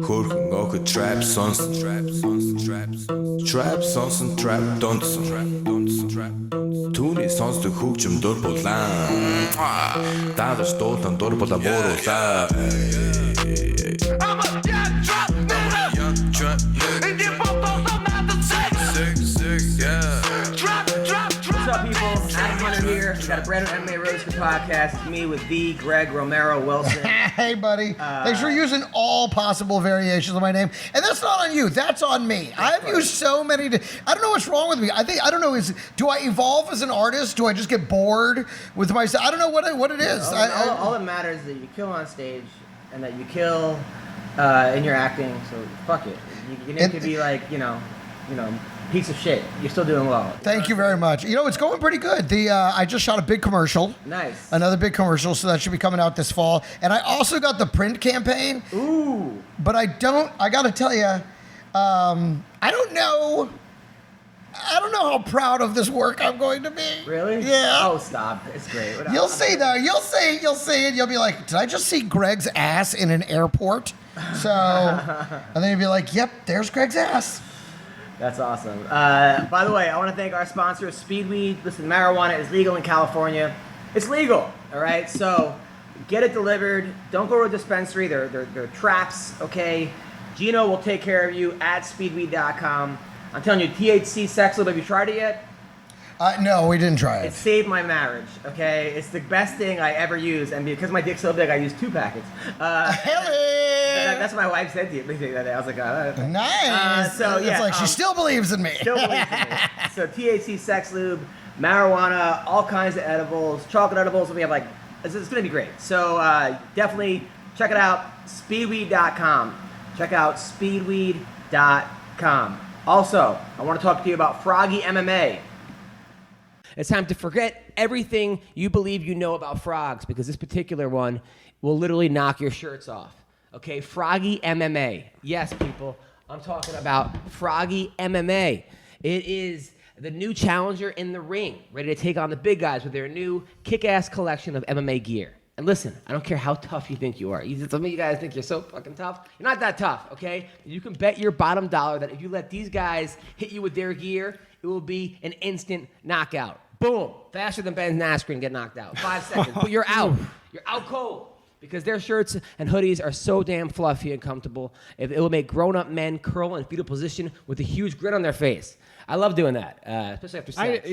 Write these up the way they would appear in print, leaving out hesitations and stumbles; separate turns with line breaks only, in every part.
Хөрхөн охид trap сонсон trap сонсон trap донсон түүний сонсдог хөгжим дур булаан даадаж дуулан дур булаа бууруулаа I'm a young trap nigga and you both don't know not the sick yeah
What's up, people? Adam Hunter here. We got a brand new MMA Roasted Podcast. It's me with the Greg Romero Wilson.
Hey, buddy. Thanks for using all possible variations of my name. And that's not on you. That's on me. I've used so many. I don't know what's wrong with me. I don't know. Do I evolve as an artist? Do I just get bored with myself? I don't know what it is.
All that matters is that you kill on stage and that you kill in your acting. So fuck it. You need to be like, you know, piece of shit. You're still doing well.
Thank you very much. It's going pretty good. I just shot a big commercial.
Nice.
Another big commercial, so that should be coming out this fall. And I also got the print campaign.
Ooh.
But I got to tell you, I don't know how proud of this work I'm going to be.
Really?
Yeah.
Oh, stop. It's great.
You'll see, though. You'll see it. You'll be like, did I just see Greg's ass in an airport? So, and then you'll be like, yep, there's Greg's ass.
That's awesome. By the way, I want to thank our sponsor, Speedweed. Listen, marijuana is legal in California. It's legal, all right? So get it delivered. Don't go to a dispensary. They're traps, okay? Gino will take care of you at speedweed.com. I'm telling you, THC sex lube, have you tried it yet?
No, we didn't try it.
It saved my marriage, okay? It's the best thing I ever used, and because my dick's so big, I used 2 packets. That's what my wife said to me that day. I was like, oh,
nice.
So yeah,
it's like she still believes in me.
Still believes in me. So THC sex lube, marijuana, all kinds of edibles, chocolate edibles. We have it's going to be great. So definitely check it out. Speedweed.com. Check out speedweed.com. Also, I want to talk to you about Froggy MMA. It's time to forget everything you believe you know about frogs, because this particular one will literally knock your shirts off. Okay, Froggy MMA. Yes, people, I'm talking about Froggy MMA. It is the new challenger in the ring, ready to take on the big guys with their new kick-ass collection of MMA gear. And listen, I don't care how tough you think you are. Some of you guys think you're so fucking tough. You're not that tough, okay? You can bet your bottom dollar that if you let these guys hit you with their gear, it will be an instant knockout. Boom. Faster than Ben Askren get knocked out. 5 seconds. But you're out. You're out cold. Because their shirts and hoodies are so damn fluffy and comfortable. It will make grown-up men curl in fetal position with a huge grin on their face. I love doing that, especially after sex.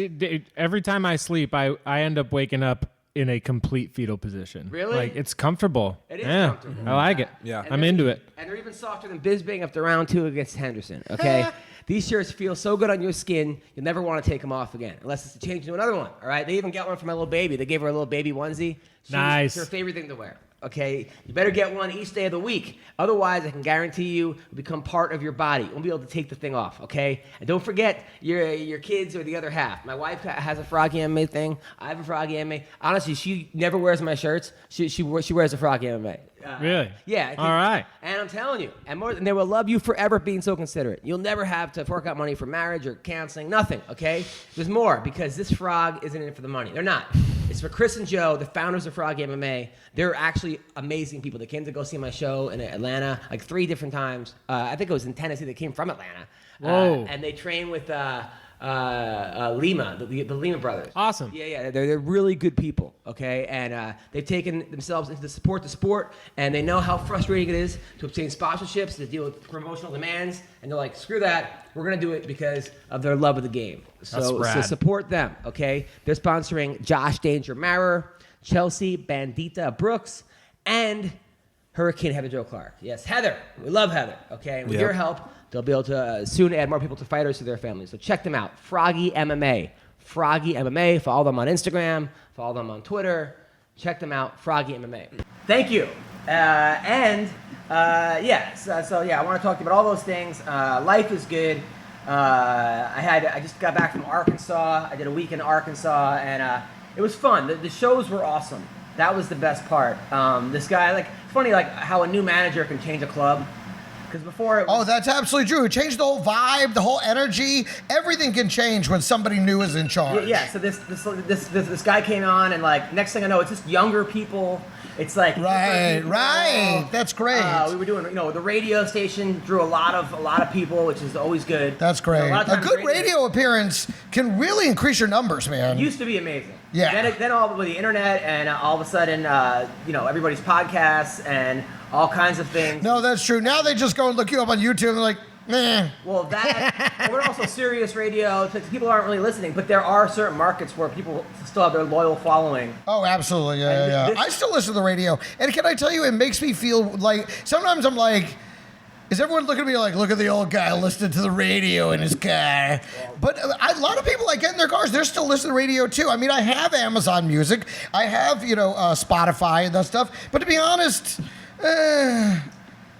Every time I sleep, I end up waking up in a complete fetal position.
Really?
It's comfortable.
It is comfortable.
I like it.
Yeah.
I'm into it.
And they're even softer than Bisbing after round 2 against Henderson, okay? These shirts feel so good on your skin, you'll never want to take them off again, unless it's to change into another one, all right? They even got one for my little baby. They gave her a little baby onesie.
Nice.
It's her favorite thing to wear, okay? You better get one each day of the week. Otherwise, I can guarantee you it'll become part of your body. You won't be able to take the thing off, okay? And don't forget your kids or the other half. My wife has a Froggy MMA thing. I have a Froggy MMA. Honestly, she never wears my shirts. She wears a Froggy MMA.
Really?
Yeah.
All right.
And I'm telling you, and they will love you forever being so considerate. You'll never have to fork out money for marriage or counseling, nothing, okay? There's more, because this frog isn't in it for the money. They're not. It's for Chris and Joe, the founders of Froggy MMA. They're actually amazing people. They came to go see my show in Atlanta 3 different times. I think it was in Tennessee. They came from Atlanta.
Whoa.
And they train with Lima, the Lima brothers.
Awesome.
Yeah, they're really good people, okay? And they've taken themselves into the sport, and they know how frustrating it is to obtain sponsorships, to deal with promotional demands, and they're like, screw that, we're gonna do it because of their love of the game. So support them, okay? They're sponsoring Josh Danger Marer, Chelsea Bandita Brooks, and Hurricane Heather Joe Clark. Yes, Heather. We love Heather, okay? And with your help, they'll be able to soon add more people to fighters to their families. So check them out. Froggy MMA. Froggy MMA. Follow them on Instagram. Follow them on Twitter. Check them out. Froggy MMA. Thank you. I want to talk to you about all those things. Life is good. I just got back from Arkansas. I did a week in Arkansas, and it was fun. The shows were awesome. That was the best part. This guy, it's funny, how a new manager can change a club. Because before it was,
Oh, that's absolutely true. It changed the whole vibe, the whole energy. Everything can change when somebody new is in charge.
yeah. So this guy came on, and like next thing I know, it's just younger people. It's like
Right. That's great.
We were doing, the radio station drew a lot of people, which is always good.
That's great. A good radio appearance can really increase your numbers, man.
It used to be amazing.
Yeah.
Then all with the internet and all of a sudden, everybody's podcasts and all kinds of things.
No, that's true. Now they just go and look you up on YouTube and they're like, nah.
Well, we're also Sirius Radio. People aren't really listening, but there are certain markets where people still have their loyal following.
Oh, absolutely. Yeah. I still listen to the radio. And can I tell you, it makes me feel like, sometimes I'm like, is everyone looking at me like, look at the old guy listening to the radio in his car? But a lot of people, I get in their cars, they're still listening to radio too. I mean, I have Amazon Music. I have, Spotify and that stuff. But to be honest, I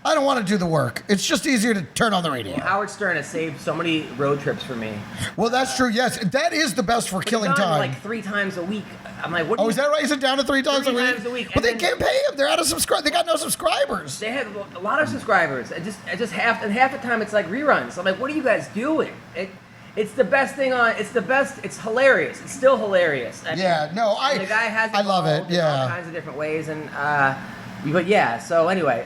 don't want to do the work. It's just easier to turn on the radio.
Howard Stern has saved so many road trips for me.
Well, that's true. Yes, that is the best for killing time.
Like 3 times a week. I'm like, what?
Is that right? Is it down to 3 times a week?
3 times a week.
But they can't pay them. They're out of subscribe. They got no subscribers.
They have a lot of subscribers. Half the time it's like reruns. I'm like, what are you guys doing? It's the best thing on. It's the best. It's hilarious. It's still hilarious.
The guy
has.
I love it. Yeah.
All kinds of different ways but yeah. So anyway,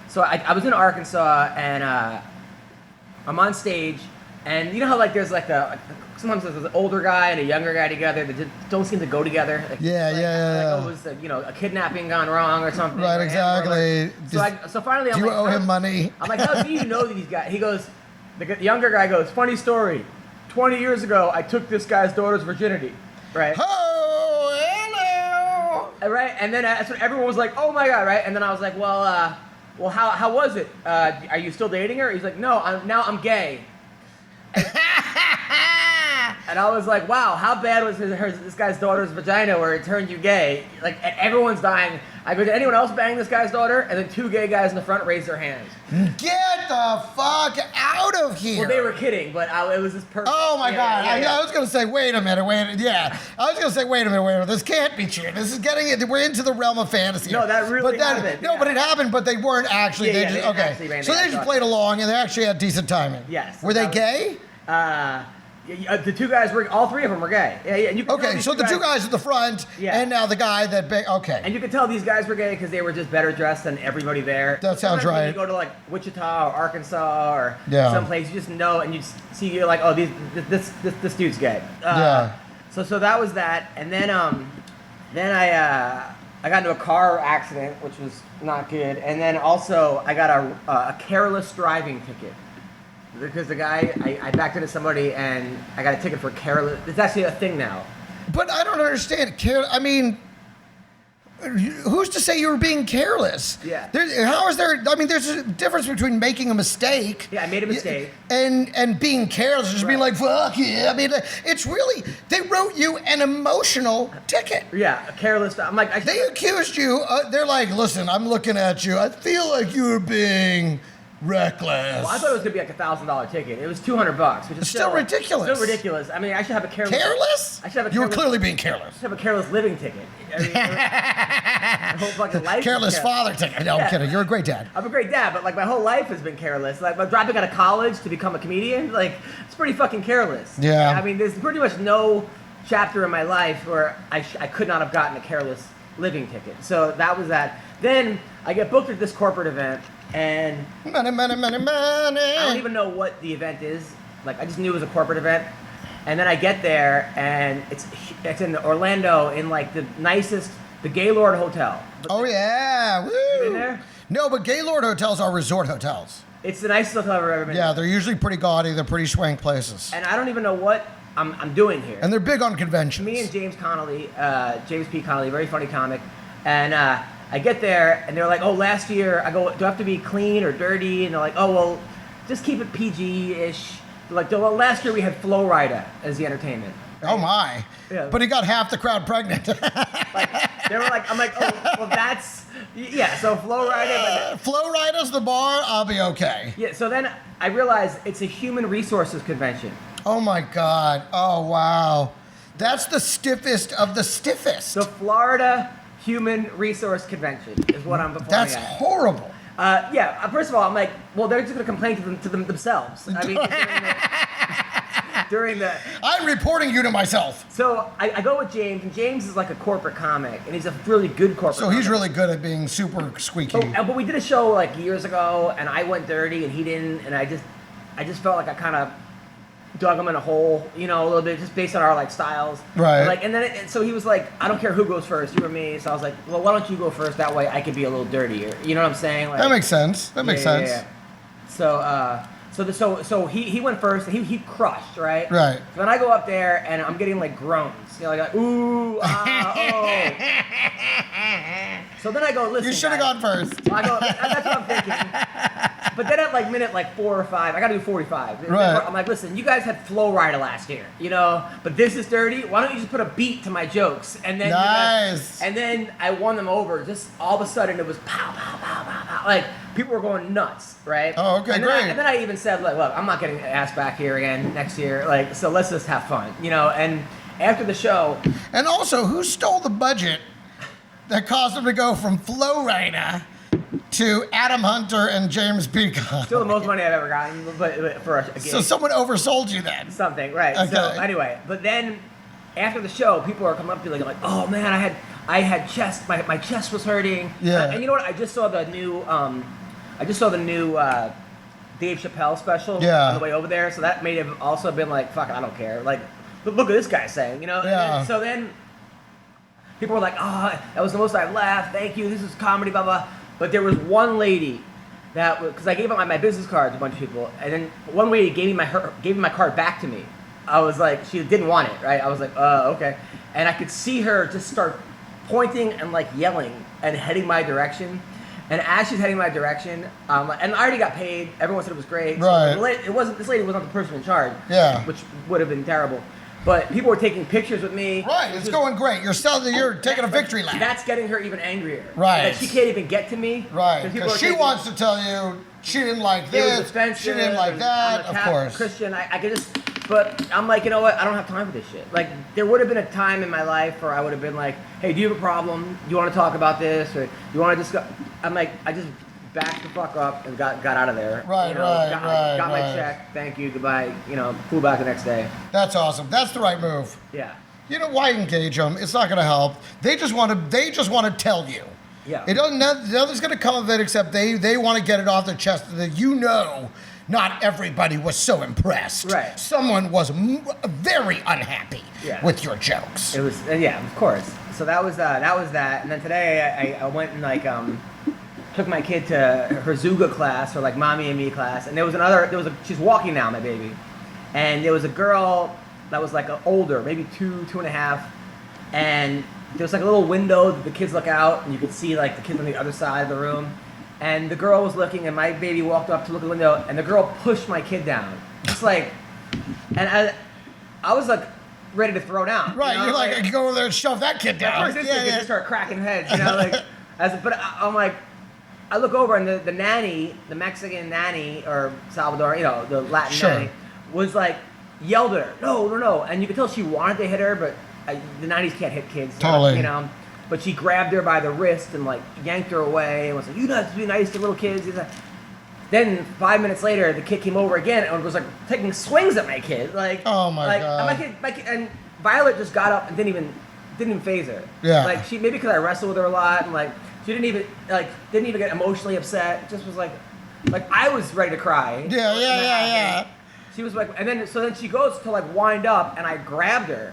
so I was in Arkansas and I'm on stage, and you know how like there's like sometimes there's an older guy and a younger guy together that just don't seem to go together. Like,
yeah.
Like, it was a kidnapping gone wrong or something.
Right, exactly.
So finally, I'm
do you
like,
owe him money?
I'm like, how do you know these guys? He goes, the younger guy goes, funny story. 20 years ago, I took this guy's daughter's virginity. Right.
Oh, hello.
Right, and then that's when everyone was like, oh my god, right? And then I was like, well, how was it? Are you still dating her? He's like, no, I'm gay. And I was like, wow, how bad was this guy's daughter's vagina where it turned you gay? Like, and everyone's dying. I go, did anyone else bang this guy's daughter? And then 2 gay guys in the front raised their hands.
Get the fuck out of here.
Well, they were kidding, but it was just perfect.
Oh my God.
Yeah.
I was going to say, wait a minute. I was going to say, wait a minute. This can't be true. This is we're into the realm of fantasy.
No, that really happened.
No, but it happened, but they weren't actually.
They just
played along and they actually had decent timing.
Yes.
Were they gay?
The 2 guys all 3 of them were gay. Yeah, and you can
okay, so the 2 guys at the front, and now the guy that, okay.
And you could tell these guys were gay because they were just better dressed than everybody there.
That sounds right.
When you go to like Wichita or Arkansas or someplace, you just know, and you see, you're like, oh, this dude's gay. So that was that, and then I got into a car accident, which was not good, and then also I got a careless driving ticket. Because the guy, I backed into somebody and I got a ticket for careless. It's actually a thing now.
But I don't understand. I mean, who's to say you were being careless?
Yeah.
There's a difference between making a mistake.
Yeah, I made a mistake.
And being careless, just being like, fuck yeah. I mean, it's really, they wrote you an emotional ticket.
Yeah, a careless. I'm like,
they accused you. They're like, listen, I'm looking at you. I feel like you were being reckless.
Well, I thought it was gonna be like $1,000 ticket. It was $200, which is
still ridiculous.
Still ridiculous. I mean, I should have a careless.
Careless?
I should have a.
You were clearly being careless.
I should have a careless living ticket. I mean, my whole fucking life.
Careless father ticket. No, I'm kidding. You're a great dad.
I'm a great dad, but like my whole life has been careless. Like I'm dropping out of college to become a comedian. Like it's pretty fucking careless.
Yeah.
I mean, there's pretty much no chapter in my life where I could not have gotten a careless living ticket. So that was that. Then I get booked at this corporate event. And
money.
I don't even know what the event is. Like I just knew it was a corporate event. And then I get there and it's in Orlando in like the Gaylord Hotel.
Oh yeah, woo!
You been there?
No, but Gaylord hotels are resort hotels.
It's the nicest hotel I've ever been.
Yeah, they're usually pretty gaudy. They're pretty swank places.
And I don't even know what I'm doing here.
And they're big on conventions.
Me and James P. Connolly, very funny comic, and I get there, and they're like, oh, last year, I go, do I have to be clean or dirty? And they're like, oh, well, just keep it PG-ish. They're like, well, last year we had Flo Rida as the entertainment. Right?
Oh, my.
Yeah.
But he got half the crowd pregnant.
They were like, I'm like, oh, well, that's, so Flo Rida.
Flo Rida's the bar, I'll be okay.
Yeah, so then I realized it's a human resources convention.
Oh, my God. Oh, wow. That's the stiffest of the stiffest.
The Florida Human Resource Convention is what I'm performing
That's
at.
horrible.
First of all, I'm like, well, they're just gonna complain to themselves. I mean, during the.
I'm reporting you to myself.
So I go with James, and James is like a corporate comic, and he's a really good corporate.
So he's really good at being super squeaky.
But we did a show like years ago, and I went dirty, and he didn't, and I just felt like I kind of dug him in a hole, a little bit, just based on our like styles.
Right.
And then so he was like, I don't care who goes first, you or me. So I was like, well, why don't you go first? That way I can be a little dirtier. You know what I'm saying? Like,
that makes sense. That makes sense.
Yeah. So he went first, and he crushed, right?
Right.
So then I go up there, and I'm getting like groans, like ooh, oh. So then I go, listen.
You should have gone first.
I go, that's what I'm thinking. But then at like minute like 4 or 5, I got to do 45.
Right.
I'm like, listen, you guys had Flow Rider last year, but this is dirty. Why don't you just put a beat to my jokes? And then
nice.
And then I won them over. Just all of a sudden it was pow, pow, pow, pow, pow. Like people were going nuts, right?
Oh, okay, great.
And then I even said, like, look, I'm not getting asked back here again next year. Like, so let's just have fun, And after the show.
And also, who stole the budget that caused him to go from Flow Rider to Adam Hunter and James Peacock?
Still the most money I've ever gotten, but for a gig.
So someone oversold you then.
Something, right?
Okay.
So anyway, but then after the show, people are coming up to me like, oh man, I had chest, my chest was hurting.
Yeah.
And you know what? I just saw the new Dave Chappelle special on the way over there. So that made have also been like, fuck it, I don't care. Like, look at this guy saying,
Yeah.
And so then people were like, oh, that was the most I've laughed. Thank you. This is comedy, blah blah. But there was one lady that, because I gave out my business card to a bunch of people, and then one lady gave me my card back to me. I was like, she didn't want it, right? I was like, okay. And I could see her just start pointing and like yelling and heading my direction. And as she's heading my direction, and I already got paid. Everyone said it was great.
Right.
So this lady was not the person in charge.
Yeah.
Which would have been terrible. But people were taking pictures with me.
Right, it's going great. You're taking a victory lap.
That's getting her even angrier.
Right.
That she can't even get to me.
Right, because she wants to tell you she didn't like
It was
this,
offensive,
she didn't like that,
I'm
of course.
Christian, I could just, but I'm like, you know what? I don't have time for this shit. Like, there would have been a time in my life where I would have been like, hey, do you have a problem? Do you want to talk about this? Or do you want to discuss? I'm like, I just backed the fuck up and got out of there.
Right,
got my check. Thank you. Goodbye. Flew back the next day.
That's awesome. That's the right move.
Yeah.
You know why engage them? It's not going to help. They just want to tell you.
Yeah.
It doesn't. Nothing's going to come of it except they want to get it off their chest that not everybody was so impressed.
Right.
Someone was very unhappy with your jokes.
It was of course. So that was that. And then today I went and took my kid to her Zuga class, or like mommy and me class, and she's walking now, my baby, and there was a girl that was like older, maybe 2.5, and there was like a little window that the kids look out, and you could see like the kids on the other side of the room, and the girl was looking, and my baby walked up to look at the window, and the girl pushed my kid down, just like, and I was like ready to throw down.
Right, you're like you go over there and shove that kid down.
Of course, this kid just start cracking heads, but I'm like. I look over and the nanny, the Mexican nanny, or Salvador, the Latin nanny, was like, yelled at her, no. And you could tell she wanted to hit her, but the nannies can't hit kids.
Totally.
But she grabbed her by the wrist and like yanked her away and was like, you have to be nice to little kids. Then 5 minutes later, the kid came over again and was like taking swings at my kid. Like,
oh my God.
And my kid, and Violet just got up and didn't even faze her.
Yeah.
Like maybe because I wrestled with her a lot and like, she didn't even get emotionally upset. It just was like I was ready to cry.
Yeah.
She was like, and then she goes to like wind up, and I grabbed her,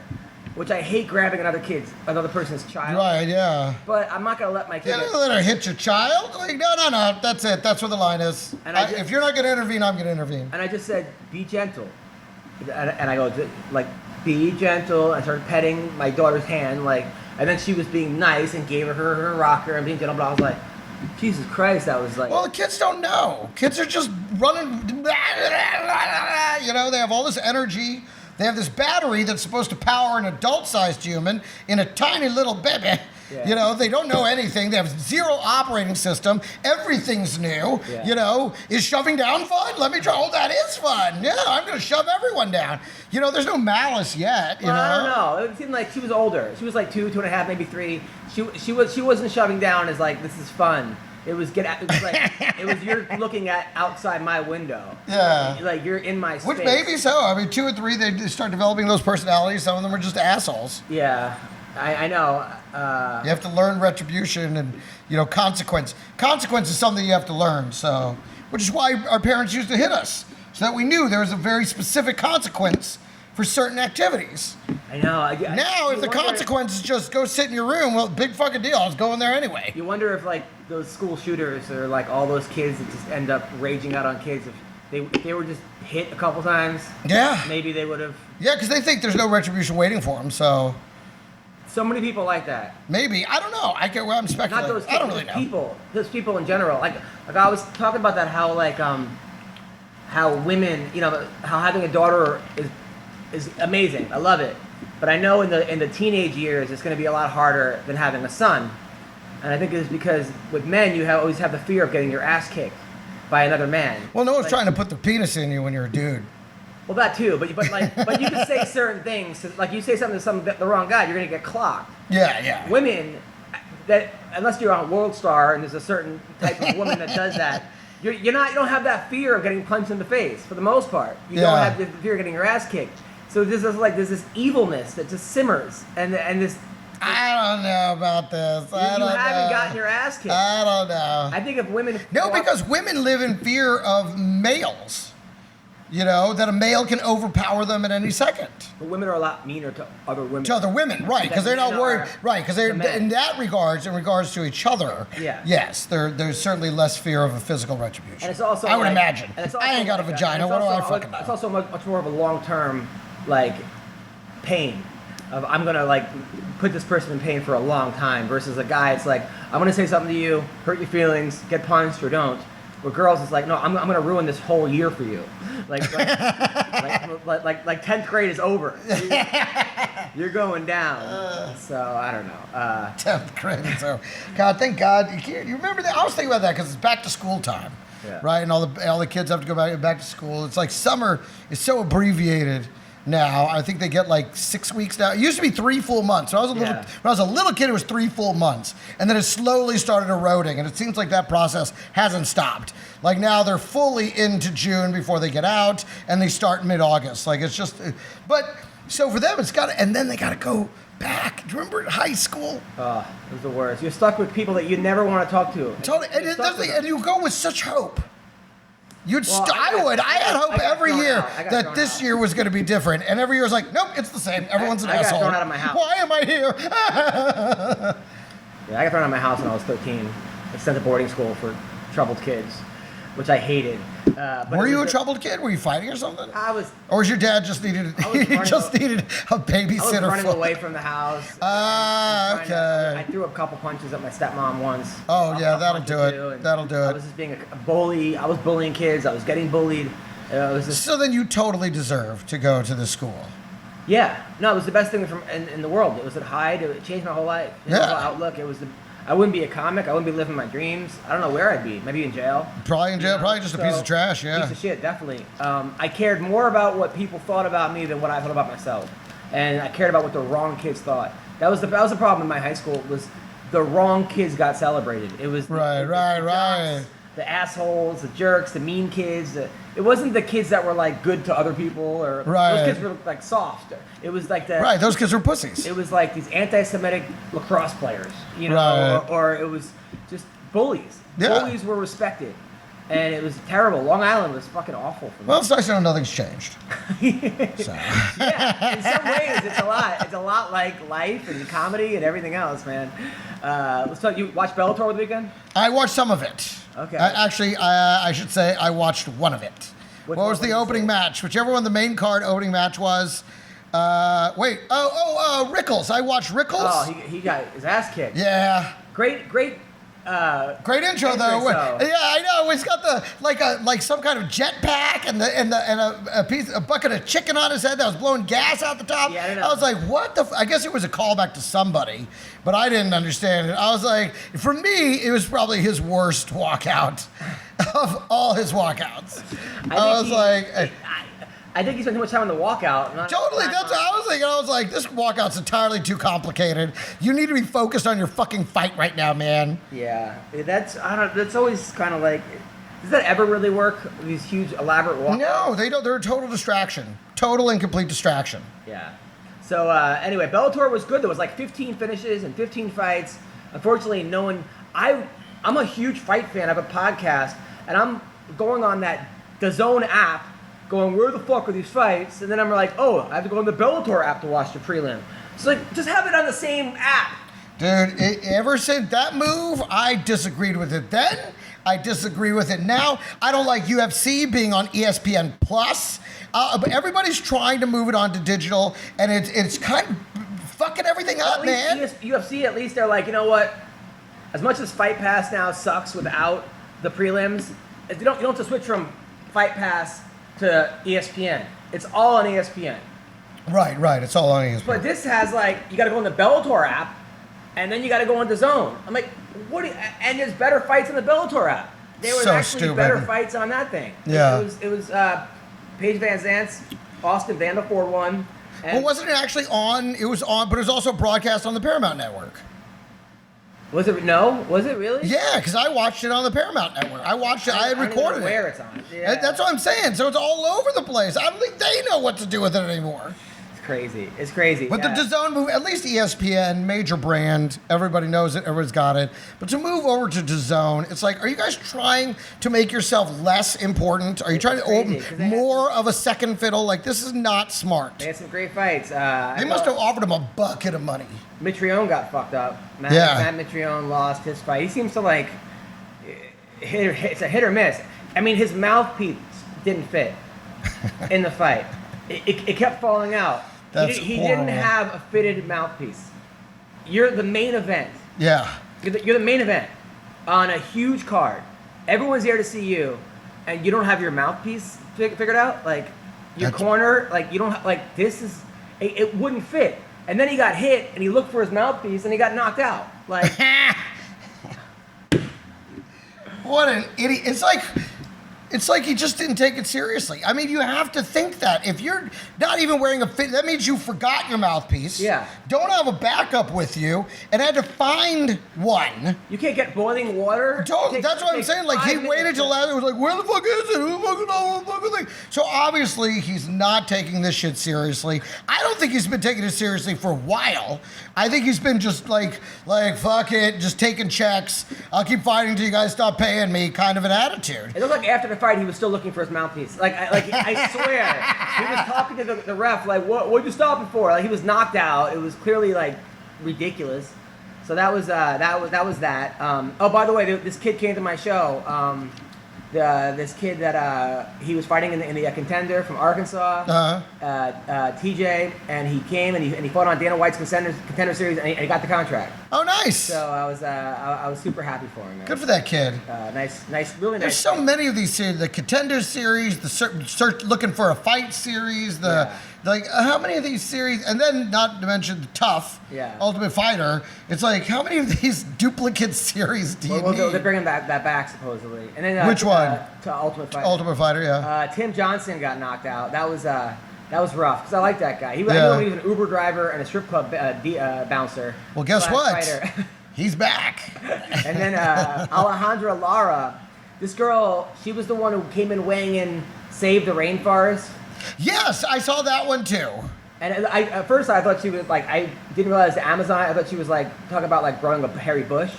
which I hate grabbing another person's child.
Right, yeah.
But I'm not gonna let my kid.
You don't let her hit your child. Like, no. That's it. That's where the line is. And if you're not gonna intervene, I'm gonna intervene.
And I just said, be gentle, and I go like, be gentle. I started petting my daughter's hand, like. And then she was being nice and gave her rocker and being gentle, but I was like, Jesus Christ, that was like...
Well, the kids don't know. Kids are just running... They have all this energy. They have this battery that's supposed to power an adult-sized human in a tiny little baby. Yeah. They don't know anything. They have zero operating system. Everything's new. Yeah. Is shoving down fun? Let me try. Oh, that is fun. Yeah, I'm going to shove everyone down. There's no malice yet.
Well, I don't know. It seemed like she was older. She was like 2.5, maybe 3. She wasn't shoving down as like, this is fun. It was it was you're looking at outside my window.
Yeah.
Like you're in my space.
Which maybe so. I mean, 2 or 3, they start developing those personalities. Some of them are just assholes.
Yeah, I know.
You have to learn retribution and, consequence. Consequence is something you have to learn. So, which is why our parents used to hit us, so that we knew there was a very specific consequence for certain activities.
I know.
Now, if the consequence is just go sit in your room, well, big fucking deal. I was going there anyway.
You wonder if like those school shooters or like all those kids that just end up raging out on kids, if they were just hit a couple times.
Yeah.
Maybe they would have.
Yeah, because they think there's no retribution waiting for them. So
many people like that.
maybe, I don't know. I'm speculating.
Not those kids,
I don't really know.
Those people in general. Like I was talking about that, how women, how having a daughter is amazing. I love it. But I know in the teenage years, it's going to be a lot harder than having a son. And I think it's because with men, you always have the fear of getting your ass kicked by another man.
Well, no one's trying to put the penis in you when you're a dude.
Well, that too. But you can say certain things. Like you say something to the wrong guy, you're going to get clocked.
Yeah.
Women, that unless you're on World Star and there's a certain type of woman that does that, you don't have that fear of getting punched in the face for the most part. You don't have the fear of getting your ass kicked. So there's this evilness that just simmers, and this.
I don't know about this.
You haven't gotten your ass kicked.
I don't know.
I think if women.
No, because women live in fear of males. That a male can overpower them at any second.
But women are a lot meaner to other women.
To other women, right? Because they're not worried. Right? Because they're in that regards, in regards to each other.
Yeah.
Yes, there's certainly less fear of a physical retribution.
And it's also.
I would imagine.
And it's
I ain't got a vagina. What do I fucking know?
It's also much more of a long-term, pain. Of I'm gonna put this person in pain for a long time versus a guy. It's like I'm gonna say something to you, hurt your feelings, get punched or don't. With girls, it's like no, I'm gonna ruin this whole year for you. Like 10th grade is over. You're going down. So I don't know.
10th grade is over. God, thank God. You remember that? I was thinking about that because it's back to school time, right? And all the kids have to go back to school. It's like summer is so abbreviated now. I think they get 6 weeks now. It used to be 3 full months. When I was a little kid, it was 3 full months, and then it slowly started eroding. And it seems like that process hasn't stopped. Like now, they're fully into June before they get out, and they start mid-August. It's just, but so for them, and then they got to go back. Do you remember in high school?
It was the worst. You're stuck with people that you never want to talk to.
Totally, and you go with such hope. I had hope every year that this year was going to be different, and every year was like, nope, it's the same. Everyone's an asshole.
I got thrown out of my house.
Why am I here?
I got thrown out of my house when I was 13. I sent to boarding school for troubled kids, which I hated.
Were you a troubled kid? Were you fighting or something?
I was.
Or was your dad just needed a babysitter?
I was running away from the house.
Okay.
I threw a couple punches at my stepmom once.
Oh yeah, that'll do it. That'll do it.
I was just being a bully. I was bullying kids. I was getting bullied.
So then you totally deserve to go to the school.
Yeah. No, it was the best thing in the world. It was at Hyde. It changed my whole life. My whole outlook. It was I wouldn't be a comic. I wouldn't be living my dreams. I don't know where I'd be. Maybe in jail.
Probably in jail. Probably just a piece of trash. Yeah.
Piece of shit. Definitely. I cared more about what people thought about me than what I thought about myself, and I cared about what the wrong kids thought. That was the problem in my high school. Was the wrong kids got celebrated. It was
right.
Jocks, the assholes, the jerks, the mean kids. It wasn't the kids that were good to other people or those kids were soft. It was
those kids were pussies.
It was these anti-Semitic lacrosse players, or it was just bullies.
Yeah.
Bullies were respected, and it was terrible. Long Island was fucking awful for me.
Well, it's nice to know nothing's changed. So.
Yeah, in some ways it's a lot. It's a lot like life and comedy and everything else, man. Let's talk. You watch Bellator over the weekend?
I watched some of it.
Okay.
I should say I watched one of it. What was the opening match? Whichever one the main card opening match was. Rickles. I watched Rickles.
Oh, he got his ass kicked.
Yeah.
Great intro
though. Yeah, I know. He's got the some kind of jetpack and a bucket of chicken on his head that was blowing gas out the top.
Yeah, I don't know.
I was like, what the? I guess it was a callback to somebody, but I didn't understand it. I was like, for me, it was probably his worst walkout of all his walkouts. I think he spent too much time on the walkout. Totally. I was thinking, I was like, this walkout's entirely too complicated. You need to be focused on your fucking fight right now, man.
Yeah, that's always kind of like, does that ever really work? These huge elaborate walkouts?
No, they don't. They're a total distraction. Total and complete distraction.
Yeah. So anyway, Bellator was good. There was like 15 finishes and 15 fights. Unfortunately, no one. I'm a huge fight fan. I have a podcast, and I'm going on that DAZN app, going, where the fuck are these fights? And then I'm like, oh, I have to go on the Bellator app to watch the prelim. So like, just have it on the same app.
Dude, ever since that move, I disagreed with it then. I disagree with it now. I don't like UFC being on ESPN Plus. But everybody's trying to move it onto digital, and it's kind of fucking everything up, man.
UFC, at least they're like, you know what? As much as Fight Pass now sucks without the prelims, you don't have to switch from Fight Pass to ESPN. It's all on ESPN.
Right. It's all on ESPN.
But this has like, you got to go on the Bellator app, and then you got to go on DAZN. I'm like, and there's better fights on the Bellator app. There was actually better fights on that thing.
Yeah.
It was Paige Vanzant's Austin Vanderford won.
Well, wasn't it actually on? It was on, but it was also broadcast on the Paramount Network.
Was it? No? Was it really?
Yeah, because I watched it on the Paramount Network. I watched it. I had recorded it.
Where it's on. Yeah.
That's what I'm saying. So it's all over the place. I don't think they know what to do with it anymore.
It's crazy.
But the DAZN move, at least ESPN, major brand, everybody knows it, everybody's got it. But to move over to DAZN, it's like, are you guys trying to make yourself less important? Are you trying to open more of a second fiddle? Like, this is not smart.
They had some great fights.
They must have offered him a bucket of money.
Mitrione got fucked up. Matt Mitrione lost his fight. He seems to like, it's a hit or miss. I mean, his mouthpiece didn't fit in the fight. It kept falling out. He didn't have a fitted mouthpiece. You're the main event.
Yeah.
You're the main event on a huge card. Everyone's there to see you, and you don't have your mouthpiece figured out. Like your corner, like you don't like this is. It wouldn't fit. And then he got hit, and he looked for his mouthpiece, and he got knocked out. Like
what an idiot! It's like he just didn't take it seriously. I mean, you have to think that. If you're not even wearing a fit, that means you forgot your mouthpiece.
Yeah.
Don't have a backup with you and had to find one.
You can't get boiling water.
That's what I'm saying. Like, he waited till last. It was like, where the fuck is it? Who the fuck knows what the fucking thing? So obviously, he's not taking this shit seriously. I don't think he's been taking it seriously for a while. I think he's been just like fuck it, just taking checks. I'll keep fighting until you guys stop paying me, kind of an attitude.
It looked like after the fight, he was still looking for his mouthpiece. I swear, he was talking to the ref, like, what'd you stop it for? Like, he was knocked out. It was clearly like ridiculous. So that was that. Oh, by the way, this kid came to my show. This kid that he was fighting in the Contender from Arkansas, TJ, and he came and he fought on Dana White's Contender Series, and he got the contract.
Oh, nice!
So I was super happy for him, man.
Good for that kid.
Nice, really nice.
There's so many of these series: the Contender Series, the search looking for a fight series, how many of these series, and then not to mention the Tough, Ultimate Fighter. It's like, how many of these duplicate series do you need?
They're bringing that back supposedly. And then
which one?
To Ultimate Fighter.
Ultimate Fighter, yeah.
Tim Johnson got knocked out. That was rough because I like that guy. I know he was an Uber driver and a strip club bouncer.
Well, guess what? He's back.
And then Alejandra Lara, this girl, she was the one who came in weighing in Save the Rainforest.
Yes, I saw that one too.
And at first I thought she was like, I didn't realize the Amazon. I thought she was like talking about like growing a hairy bush.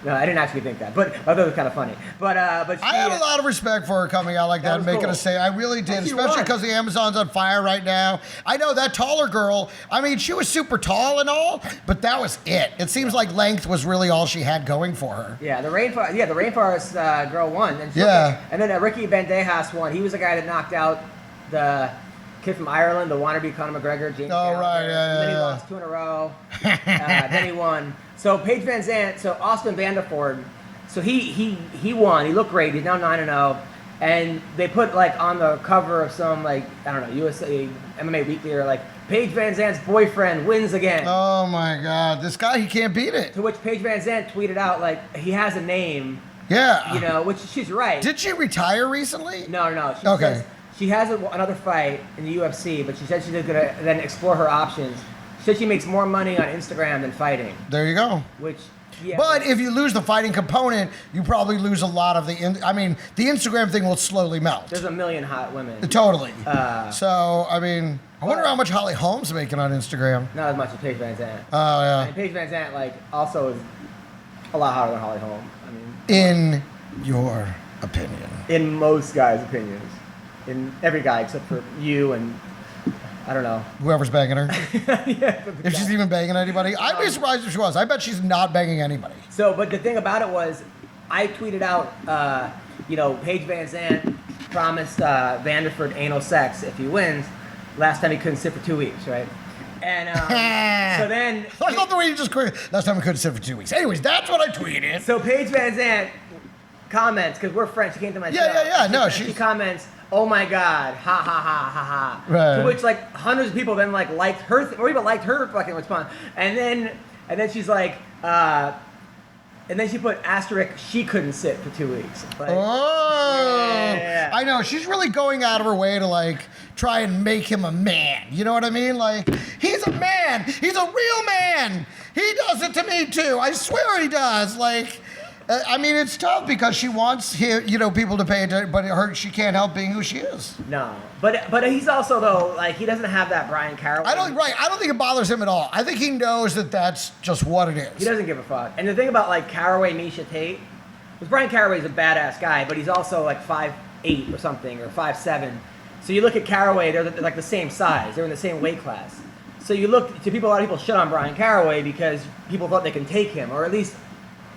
No, I didn't actually think that, but I thought it was kind of funny. But I
have a lot of respect for her coming out like that and making a say. I really did, especially because the Amazon's on fire right now. I know that taller girl. I mean, she was super tall and all, but that was it. It seems like length was really all she had going for her.
Yeah, the Rainforest girl won. And and then Ricky Bandejas won. He was the guy that knocked out the kid from Ireland, the wannabe Conor McGregor, James Gallagher.
Right,
And then he lost 2 in a row. Then he won. So Paige Vanzant, so Austin Vanderford, so he won. He looked great. He's now 9-0, and they put like on the cover of some like I don't know USA MMA Weekly or like Paige Vanzant's boyfriend wins again.
Oh my God, this guy he can't beat it.
To which Paige Vanzant tweeted out like he has a name.
Yeah.
You know, which she's right.
Did she retire recently?
No. She has another fight in the UFC, but she said she's going to then explore her options. She said she makes more money on Instagram than fighting.
There you go.
Which, yeah.
But if you lose the fighting component, you probably lose a lot of the the Instagram thing will slowly melt.
There's a million hot women.
Totally. So, I mean, I wonder how much Holly Holmes making on Instagram.
Not as much as Paige Vanzant.
Oh, yeah.
And Paige Vanzant, like, also is a lot hotter than Holly Holmes. I mean,
in your opinion.
In most guys' opinions. In every guy except for you and, I don't know.
Whoever's banging her.
Yeah,
if she's even banging anybody. I'd be surprised if she was. I bet she's not banging anybody.
So, but the thing about it was, I tweeted out, Paige Vanzant promised Vanderford anal sex if he wins. Last time he couldn't sit for 2 weeks, right? And so then...
I love the way you just quit. Last time he couldn't sit for 2 weeks. Anyways, that's what I tweeted.
So Paige Vanzant comments, because we're friends, she came to my show.
Yeah. No,
she comments, "Oh my God, ha ha ha ha ha."
Right.
To which like hundreds of people then like liked her, or even liked her fucking response. And then she's like, and then she put asterisk, she couldn't sit for 2 weeks. Like,
yeah. I know. She's really going out of her way to like try and make him a man. You know what I mean? Like, he's a man. He's a real man. He does it to me too. I swear he does. Like, it's tough because she wants people to pay attention, but she can't help being who she is.
No, but he's also though like he doesn't have that Bryan Caraway.
I don't think it bothers him at all. I think he knows that that's just what it is.
He doesn't give a fuck. And the thing about like Caraway, Misha Tate, was Bryan Caraway's a badass guy, but he's also like 5'8" or something or 5'7". So you look at Caraway, they're like the same size. They're in the same weight class. So you look to people. A lot of people shit on Bryan Caraway because people thought they can take him, or at least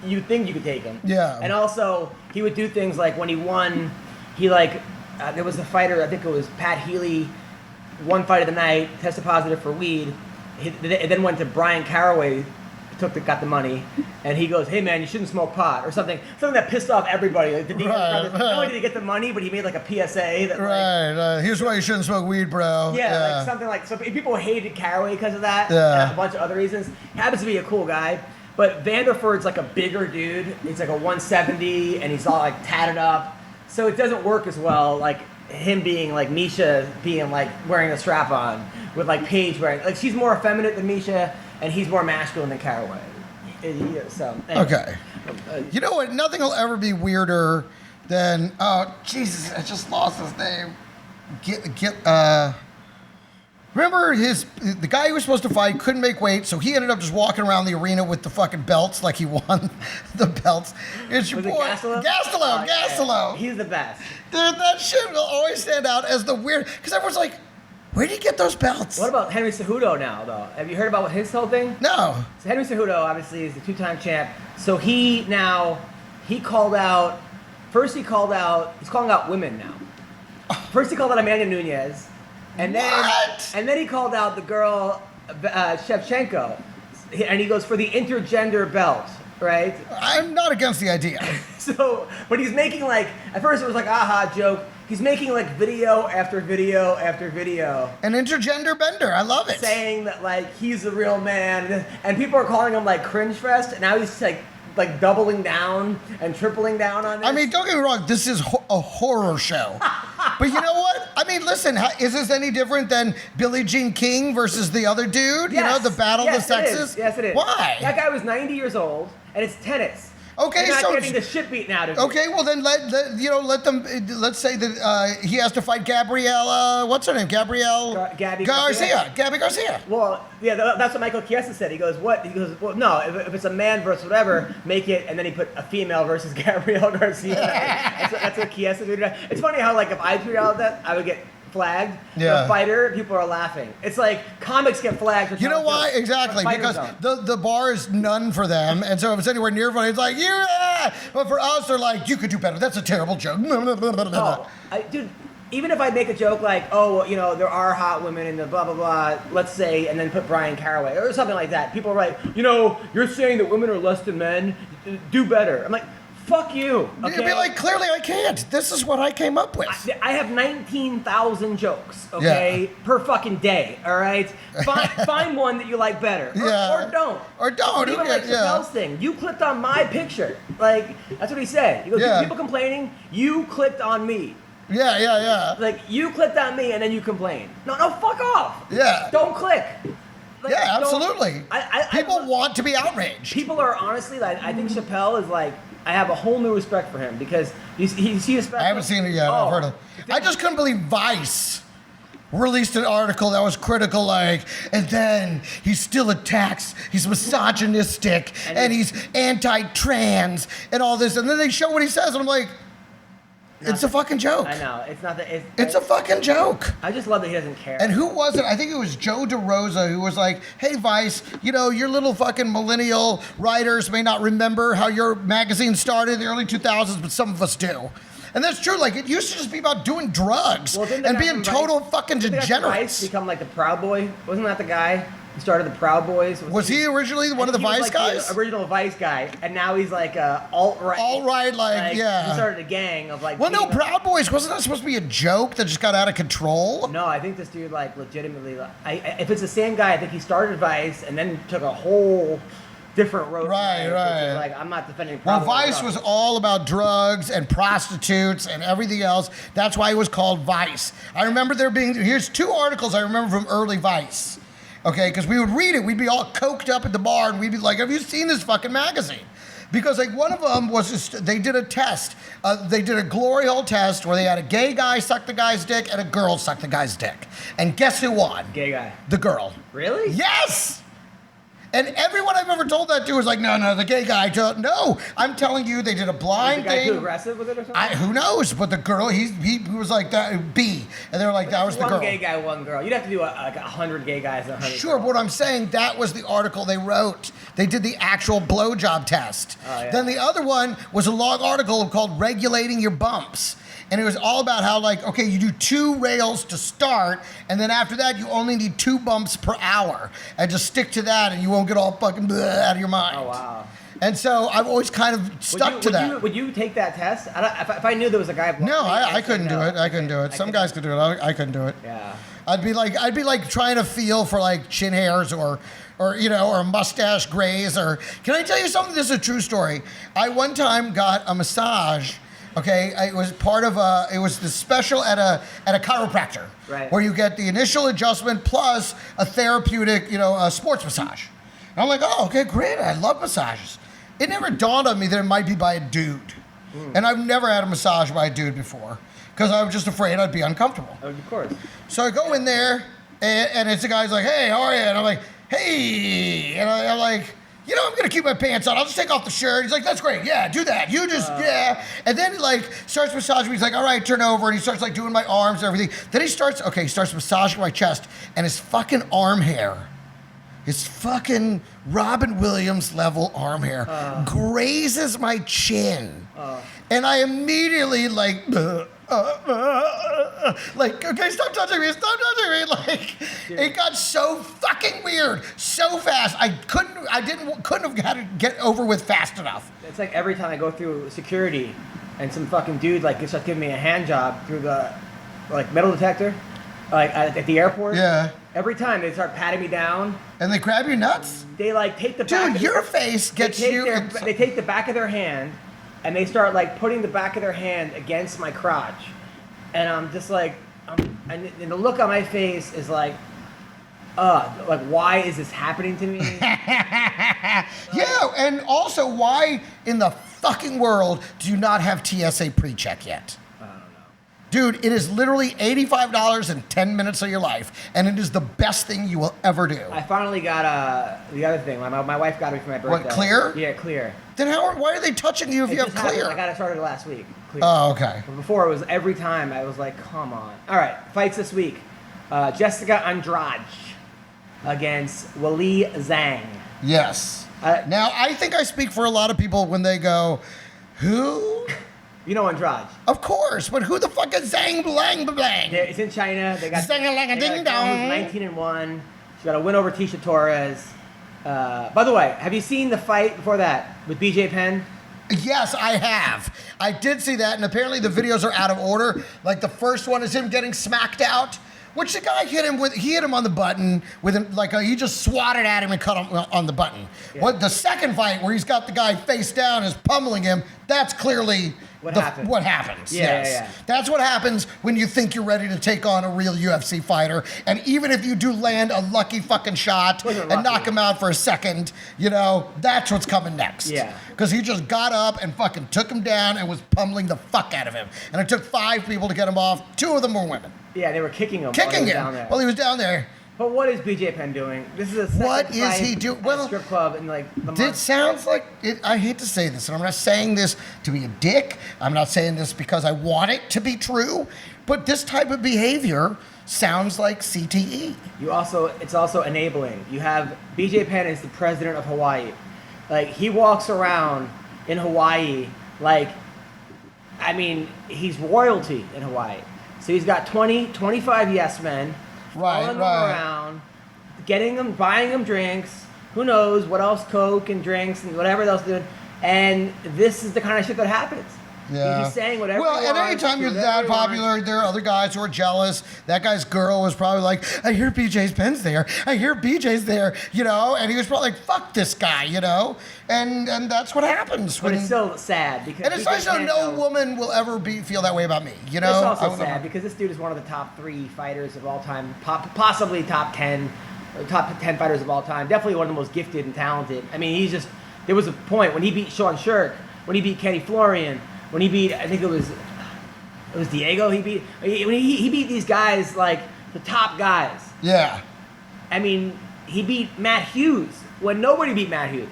you think you could take him.
Yeah.
And also, he would do things like when he won, there was a fighter, I think it was Pat Healy, one fight of the night, tested positive for weed. He then went to Bryan Caraway, got the money, and he goes, "Hey man, you shouldn't smoke pot," or something that pissed off everybody. Like, not only did he get the money, but he made like a PSA that
here's why you shouldn't smoke weed, bro.
Yeah, like something like, so people hated Caraway because of that,
and
a bunch of other reasons. He happens to be a cool guy. But Vanderford's like a bigger dude. He's like a 170, and he's all like tatted up. So it doesn't work as well, like him being like Misha being like wearing a strap on with like Paige wearing, like she's more effeminate than Misha, and he's more masculine than Caraway. So anyway.
Okay. You know what? Nothing will ever be weirder than Jesus! I just lost his name. Remember the guy who was supposed to fight couldn't make weight, so he ended up just walking around the arena with the fucking belts like he won the belts. It's your boy, Gastelum. Gastelum.
He's the best.
Dude, that shit will always stand out as the weird, because everyone's like, where did he get those belts?
What about Henry Cejudo now, though? Have you heard about his whole thing?
No.
So Henry Cejudo, obviously, is the two-time champ. So he called out, he's calling out women now. First he called out Amanda Nunes. And then he called out the girl, Shevchenko, and he goes for the intergender belt, right?
I'm not against the idea.
So, but he's making like, at first it was like, aha, joke. He's making like video after video after video.
An intergender bender, I love it.
Saying that like he's the real man, and people are calling him like cringe fest, and now he's like doubling down and tripling down on this.
I mean, don't get me wrong, this is a horror show. But you know what? I mean, listen, is this any different than Billie Jean King versus the other dude?
Yes.
You know, the battle of the sexes?
Yes, it is.
Why?
That guy was 90 years old, and it's tennis.
Okay,
You're not
so
getting the shit beaten out of you.
Okay, well then let them. Let's say that he has to fight Gabrielle. What's her name?
Gabby
Garcia. Gabby Garcia.
Well, yeah, that's what Michael Chiesa said. He goes, what? He goes, well, no, if it's a man versus whatever, make it, and then he put a female versus Gabrielle Garcia. that's what Chiesa did. It's funny how like if I tweeted out that, I would get flagged.
Yeah.
The fighter, people are laughing. It's like comics get flagged. For
you know why? Exactly, because the bar is none for them, and so if it's anywhere near funny, it's like yeah. But for us, they're like, you could do better. That's a terrible joke.
Dude. Even if I make a joke like, oh, you know, there are hot women in the blah, blah, blah, let's say, and then put Bryan Caraway or something like that, people are like, you know, you're saying that women are less than men, do better. I'm like, fuck you. Okay?
You'd be like, clearly I can't. This is what I came up with.
I have 19,000 jokes, okay, per fucking day, all right? Find one that you like better. Or don't.
Or don't.
Even like Chappelle's thing. You clicked on my picture. Like, that's what he said. He goes, people complaining, you clicked on me.
Yeah.
Like, you clicked on me and then you complain. No, fuck off.
Yeah.
Don't click. Like,
Yeah, absolutely. People
I
want to be outraged.
People are honestly, like, I think Chappelle is like, I have a whole new respect for him because you see his special?
I haven't seen it yet. I've heard of it. I just couldn't believe Vice released an article that was critical, like, and then he still attacks, he's misogynistic, and he's anti-trans, and all this, and then they show what he says, and I'm like, it's a fucking joke.
I know. It's not that.
It's a fucking joke.
I just love that he doesn't care.
And who was it? I think it was Joe DeRosa who was like, hey, Vice, you know, your little fucking millennial writers may not remember how your magazine started in the early 2000s, but some of us do. And that's true. Like, it used to just be about doing drugs and being total fucking degenerates.
Vice become like the Proud Boy? Wasn't that the guy who started the Proud Boys?
Was he originally one of the Vice guys?
The original Vice guy, and now he's like alt-right.
Alt-right, like, yeah.
He started a gang of like.
Well, no, Proud Boys, wasn't that supposed to be a joke that just got out of control?
No, I think this dude like legitimately. If it's the same guy, I think he started Vice and then took a whole different road.
Right.
Like, I'm not defending.
Well, Vice was all about drugs and prostitutes and everything else. That's why it was called Vice. I remember here's 2 articles I remember from early Vice. Okay, because we would read it. We'd be all coked up at the bar and we'd be like, have you seen this fucking magazine? Because like one of them was just, they did a test. They did a glory hole test where they had a gay guy suck the guy's dick and a girl suck the guy's dick. And guess who won?
Gay guy.
The girl.
Really?
Yes! And everyone I've ever told that to was like, no, the gay guy. No, I'm telling you, they did a blind
was the guy
thing.
too aggressive with it or something?
Who knows? But the girl, he was like that B, and they were like, that was the girl.
One gay guy, one girl. You'd have to do like 100 gay guys and 100.
Sure, but what I'm saying, that was the article they wrote. They did the actual blowjob test.
Oh, yeah.
Then the other one was a long article called "Regulating Your Bumps." And it was all about how, like, okay, you do 2 rails to start, and then after that, you only need 2 bumps per hour. And just stick to that, and you won't get all fucking out of your mind.
Oh, wow.
And so I've always kind of stuck to that.
Would you take that test? If I knew there was a guy.
No, I couldn't do it. I couldn't do it. Some guys could do it. I couldn't do it.
Yeah.
I'd be like trying to feel for like chin hairs or a mustache grays or. Can I tell you something? This is a true story. I one time got a massage. Okay, it was part of it was the special at a chiropractor,
right,
where you get the initial adjustment plus a therapeutic, a sports massage. And I'm like, oh, okay, great. I love massages. It never dawned on me that it might be by a dude. And I've never had a massage by a dude before because I was just afraid I'd be uncomfortable.
Oh, of course.
So I go in there and it's the guy's like, hey, how are you? And I'm like, hey. And I'm like, I'm going to keep my pants on. I'll just take off the shirt. He's like, that's great. Yeah, do that. You just, yeah. And then he like starts massaging me. He's like, all right, turn over. And he starts like doing my arms and everything. Then he starts massaging my chest. And his fucking arm hair, his fucking Robin Williams level arm hair grazes my chin. And I immediately like, okay, stop touching me. Like, it got so fucking weird, so fast. I couldn't have had to get over with fast enough.
It's like every time I go through security, and some fucking dude like starts giving me a hand job through the like metal detector, like at the airport.
Yeah.
Every time they start patting me down.
And they grab your nuts.
They like take the back.
Dude, your face gets you.
They take the back of their hand. And they start like putting the back of their hand against my crotch, and I'm just like, and the look on my face is like why is this happening to me?
Yeah, and also why in the fucking world do you not have TSA pre-check yet?
I don't know.
Dude, it is literally $85 in 10 minutes of your life, and it is the best thing you will ever do.
I finally got the other thing. My wife got me for my birthday.
What, clear?
Yeah, clear.
Then why are they touching you if you have clear?
I got it started last week. Clear.
Oh, okay.
But before it was every time I was like, come on. All right, fights this week. Jessica Andrade against Weili Zhang.
Yes. Now, I think I speak for a lot of people when they go, who?
You know Andrade.
Of course, but who the fuck is Zhang Blang Blang?
It's in China. They got
Zang-a-lang-a-ding-dong.
19-1. She got a win over Tisha Torres. By the way, have you seen the fight before that with BJ Penn?
Yes, I have. I did see that, and apparently the videos are out of order. Like the first one is him getting smacked out, which the guy hit him on the button with him, he just swatted at him and cut him on the button. Yeah. The second fight where he's got the guy face down and is pummeling him, that's clearly
What happens?
What happens?
Yeah,
yes.
yeah.
That's what happens when you think you're ready to take on a real UFC fighter, and even if you do land a lucky fucking shot and knock him out for a second, you know, that's what's coming next.
Yeah.
Because he just got up and fucking took him down and was pummeling the fuck out of him. And it took 5 people to get him off. 2 of them were women.
Yeah, they were kicking him.
Kicking him
down there.
while he was down there.
But what is BJ Penn doing? This is a second
What is
fight
he doing?
at
Well,
a strip club in like the month.
It sounds like it. I hate to say this, and I'm not saying this to be a dick. I'm not saying this because I want it to be true. But this type of behavior sounds like CTE.
It's also enabling. You have BJ Penn is the president of Hawaii. Like, he walks around in Hawaii like, I mean, he's royalty in Hawaii. So he's got 25 yes men. Following them around, getting them, buying them drinks, who knows what else, Coke and drinks and whatever else they're doing. And this is the kind of shit that happens.
Yeah.
He's saying whatever
Well,
he
and
wants,
anytime you're that popular, there are other guys who are jealous. That guy's girl was probably like, I hear BJ's Penn's there. I hear BJ's there, you know? And he was probably like, fuck this guy, you know? And that's what happens.
But it's still sad because...
And it's nice to know no woman will ever feel that way about me, you know?
It's also sad because this dude is one of the top 3 fighters of all time, possibly top 10 fighters of all time. Definitely one of the most gifted and talented. I mean, he's just... There was a point when he beat Sean Shirk, when he beat Kenny Florian, when he beat, I think it was Diego. He beat these guys, like the top guys.
Yeah.
I mean, he beat Matt Hughes when nobody beat Matt Hughes.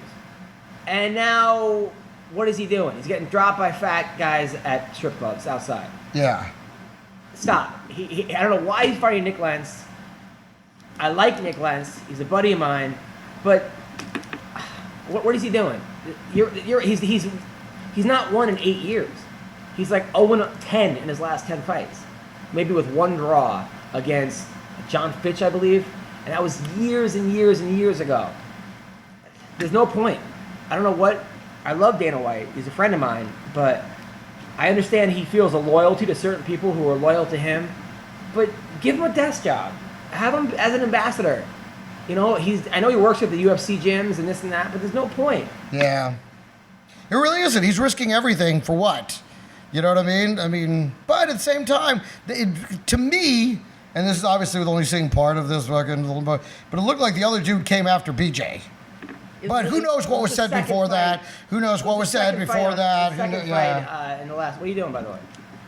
And now, what is he doing? He's getting dropped by fat guys at strip clubs outside.
Yeah.
Stop. I don't know why he's fighting Nick Lentz. I like Nick Lentz. He's a buddy of mine. But what is he doing? He's not won in 8 years. He's like 0-10 in his last 10 fights. Maybe with 1 draw against John Fitch, I believe. And that was years and years and years ago. There's no point. I don't know what... I love Dana White. He's a friend of mine. But I understand he feels a loyalty to certain people who are loyal to him. But give him a desk job. Have him as an ambassador. You know, I know he works with the UFC gyms and this and that, but there's no point.
Yeah. It really isn't. He's risking everything for what? You know what I mean? But at the same time, to me, and this is obviously only seeing part of this fucking little bit, but it looked like the other dude came after BJ. But who knows what was said before that? Who knows what was said before that?
Second fight in the last. What are you doing, by the way?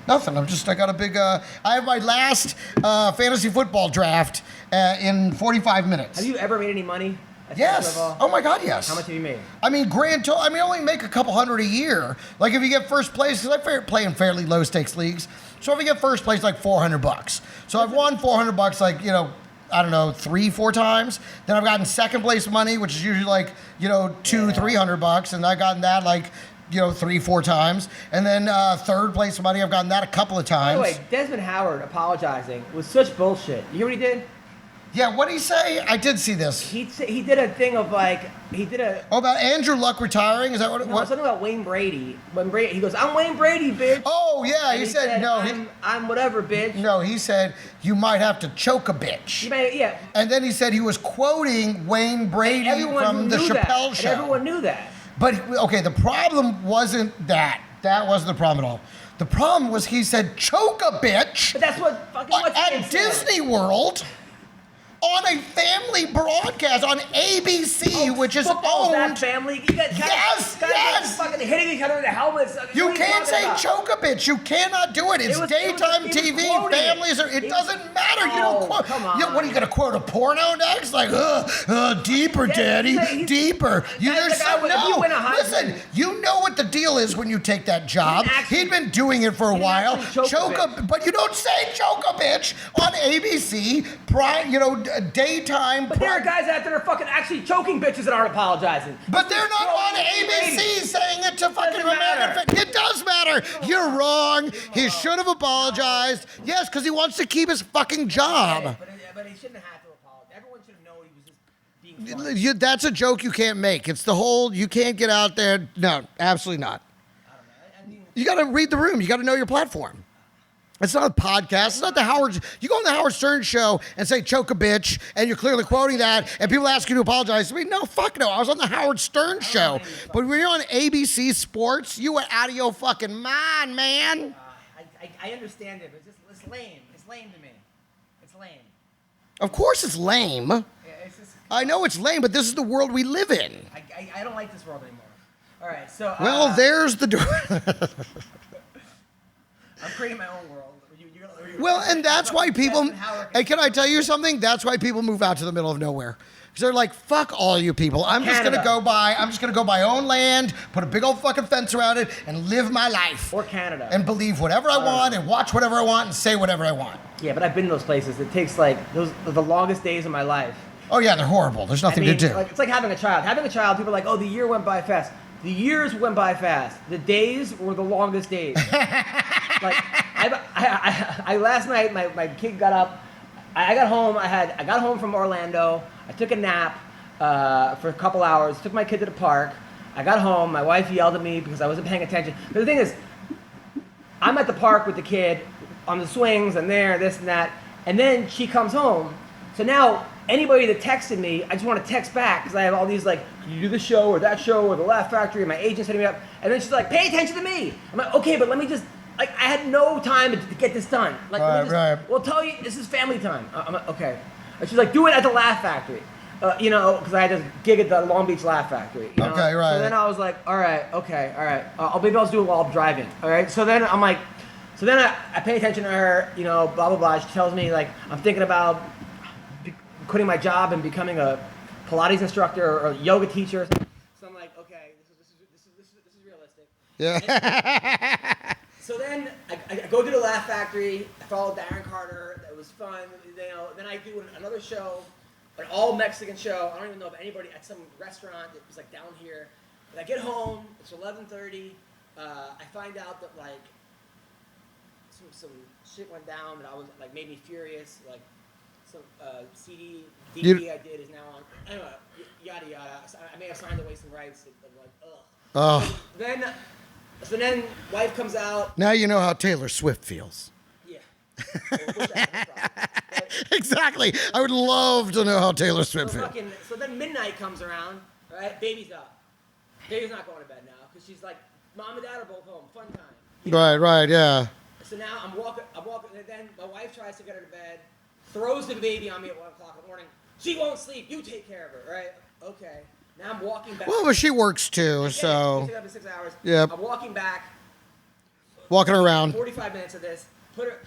Nothing. I got a big. I have my last fantasy football draft in 45 minutes.
Have you ever made any money?
Yes. Oh my God, yes.
How much have you made?
I mean, I only make a couple hundred a year. Like if you get first place, because I play in fairly low stakes leagues. So if you get first place, like $400. So I've won $400, like, you know, I don't know, 3-4 times. Then I've gotten second place money, which is usually like, you know, $200-$300, and I've gotten that like, you know, 3-4 times. And then third place money, I've gotten that a couple of times.
By the way, Desmond Howard apologizing was such bullshit. You hear what he did?
Yeah, what did he say? I did see this.
He did a thing of like,
Oh, about Andrew Luck retiring? Is that what it was?
Something about Wayne Brady. He goes, I'm Wayne Brady, bitch.
Oh, yeah, he said no.
I'm whatever, bitch.
No, he said, you might have to choke a bitch.
Yeah.
And then he said he was quoting Wayne Brady from the Chappelle Show.
And everyone knew that.
But, okay, the problem wasn't that. That wasn't the problem at all. The problem was he said, choke a bitch.
But that's what fucking
at Disney World. On a family broadcast on ABC, which is owned.
That family. You guys,
yes.
Fucking hitting each other in the helmets.
You can't say choke a bitch. You cannot do it. It's daytime TV. Families are. It doesn't matter. You don't quote.
Come on.
What are you gonna quote a porno next? Like, deeper, daddy, deeper. Listen, you know what the deal is when you take that job. He'd been doing it for a while. But you don't say choke a bitch on ABC. Daytime.
But there are guys out there that are fucking actually choking bitches that aren't apologizing.
But they're not on ABC saying it to fucking American. It does matter. You're wrong. He should have apologized. Yes, because he wants to keep his fucking job.
But he shouldn't have to apologize. Everyone should have known he was just being funny.
That's a joke you can't make. It's the whole, you can't get out there. No, absolutely not. You got to read the room. You got to know your platform. It's not a podcast. It's not the Howard. You go on the Howard Stern show and say "choke a bitch," and you're clearly quoting that, and people ask you to apologize. I mean, no, fuck no. I was on the Howard Stern show, but when you're on ABC Sports, you were out of your fucking mind, man.
I understand it, but it's lame. It's lame to me. It's lame.
Of course, it's lame.
Yeah, it's just,
I know it's lame, but this is the world we live in.
I don't like this world anymore. All right, so.
Well, there's the door.
I'm creating my own world.
Well, and that's why people. Hey, can I tell you something? That's why people move out to the middle of nowhere. Because they're like, fuck all you people. I'm just gonna go buy own land, put a big old fucking fence around it, and live my life.
Or Canada.
And believe whatever I want, and watch whatever I want, and say whatever I want.
Yeah, but I've been in those places. It takes like those are the longest days of my life.
Oh yeah, they're horrible. There's nothing to do.
It's like having a child. Having a child, people are like, oh, the year went by fast. The years went by fast. The days were the longest days. Like I last night, my kid got up. I got home. I got home from Orlando. I took a nap for a couple hours. Took my kid to the park. I got home. My wife yelled at me because I wasn't paying attention. But the thing is, I'm at the park with the kid on the swings and this and that. And then she comes home. So now anybody that texted me, I just want to text back because I have all these like, can you do this show or that show or the Laugh Factory? And my agent's hitting me up. And then she's like, pay attention to me. I'm like, okay, but let me just. Like, I had no time to get this done. Like,
right.
We'll tell you, this is family time. I'm like, okay. And she's like, do it at the Laugh Factory. Because I had this gig at the Long Beach Laugh Factory.
Okay, right.
So then I was like, all right. Maybe I'll just do it while I'm driving. All right. So then I'm like, I pay attention to her, blah, blah, blah. She tells me, like, I'm thinking about quitting my job and becoming a Pilates instructor or a yoga teacher. So I'm like, okay, this is realistic.
Yeah.
So then I go to the Laugh Factory. I follow Darren Carter. That was fun. Then I do another show, an all Mexican show. I don't even know if anybody at some restaurant. It was like down here. And I get home. It's 11:30. I find out that like some shit went down that I was like made me furious. Like some CD DVD I did is now on. Anyway, yada yada. I may have signed away some rights. I'm like, ugh.
Oh.
So then, wife comes out.
Now you know how Taylor Swift feels.
Yeah.
Exactly. I would love to know how Taylor Swift feels.
So then midnight comes around, right? Baby's up. Baby's not going to bed now because she's like, mom and dad are both home. Fun time.
Right, yeah.
So now I'm walking, and then my wife tries to get her to bed, throws the baby on me at 1 o'clock in the morning. She won't sleep. You take care of her, right? Okay. Now I'm walking back.
Well, but she works too, so.
She's up to 6 hours.
Yep.
I'm walking back.
Walking around.
45 minutes of this.